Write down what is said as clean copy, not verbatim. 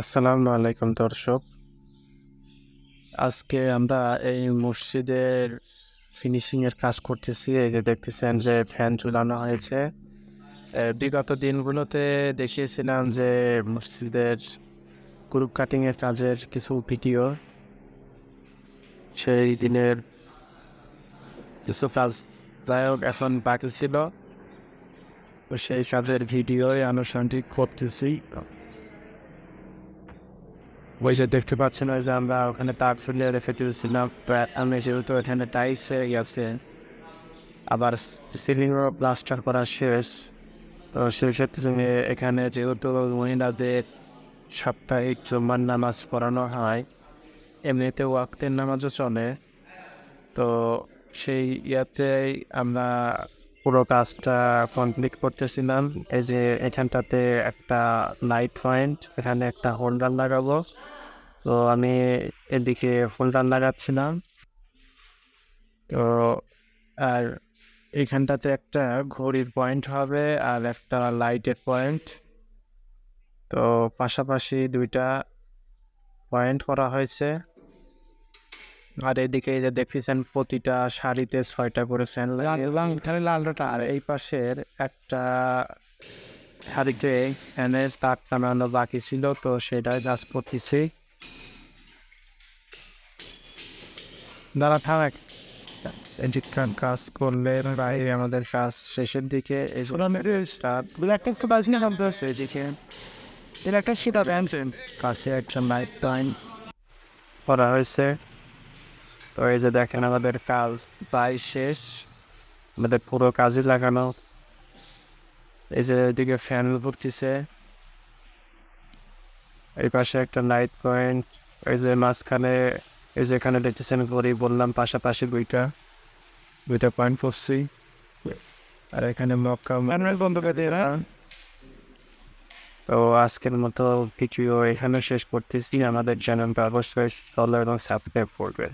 আসসালামু আলাইকুম দর্শক। আজকে আমরা এই মসজিদের ফিনিশিংয়ের কাজ করতেছি। এই যে দেখতেছেন যে ফ্যান ঝুলানো হয়েছে। বিগত দিনগুলোতে দেখিয়েছিলাম যে মসজিদের গ্রুপ কাটিংয়ের কাজের কিছু ভিডিও। সেই দিনের কিছু কাজ যাই হোক এখন বাকি ছিল, তো সেই কাজের ভিডিওই আনুষ্ঠানিক করতেছি। ওই যে দেখতে পাচ্ছেন ওই যে আমরা ওখানে তার ঝুলিয়ে রেখে দিয়েছিলাম। আমি যেহেতু এখানে টাইলস হয়ে গেছে, আবার সিলিংও প্লাস্টার করা শেষ, তো সেক্ষেত্রে এখানে যেহেতু মহিলাদের সাপ্তাহিক জুম্মার নামাজ পড়ানো হয়, এমনিতে ওয়াক্তের নামাজও চলে, তো সেই ইয়াতেই আমরা পুরো কাজটা কমপ্লিট করতেছিলাম। এই যে এখানটাতে একটা লাইট পয়েন্ট, এখানে একটা হোল্ডার লাগাবো, তো আমি এদিকে হোল্ডার লাগাচ্ছিলাম। তো আর এইখানটাতে একটা ঘড়ির পয়েন্ট হবে আর একটা লাইটের পয়েন্ট, তো পাশাপাশি দুইটা পয়েন্ট করা হয়েছে। আর এদিকে এই যে দেখতেছেন প্রতিটা সারিতে 6টা করে ফ্যান লাগিয়েছি। আর এই পাশের একটা সারিতে ফ্যানের তার টানানো বাকি ছিল, তো সেটাই কাজ করতেছি। দাঁড়া থাক, এডিটকার কাজ করলে প্রায় আমাদের কাজ শেষের দিকে। এই কাছে একটা লাইট টাইম করা হয়েছে। তো এই যে দেখেন আমাদের কাজ প্রায় শেষ, আমাদের পুরো কাজই লাগানো। এই যে এদিকে ফ্যান ঘুরতেছে, এই পাশে একটা লাইট পয়েন্ট, এই যে মাঝখানে এই যে এখানে দেখতেছেন ঘড়ি বললাম, পাশাপাশি দুইটা পয়েন্ট করছি। আর এখানে মক্কা বন্ধ করে দিয়ে। তো আজকের মতো ভিডিও এখানে শেষ করতেছি। আমাদের চ্যানেলটা অবশ্যই ফলো এবং সাবস্ক্রাইব করবেন।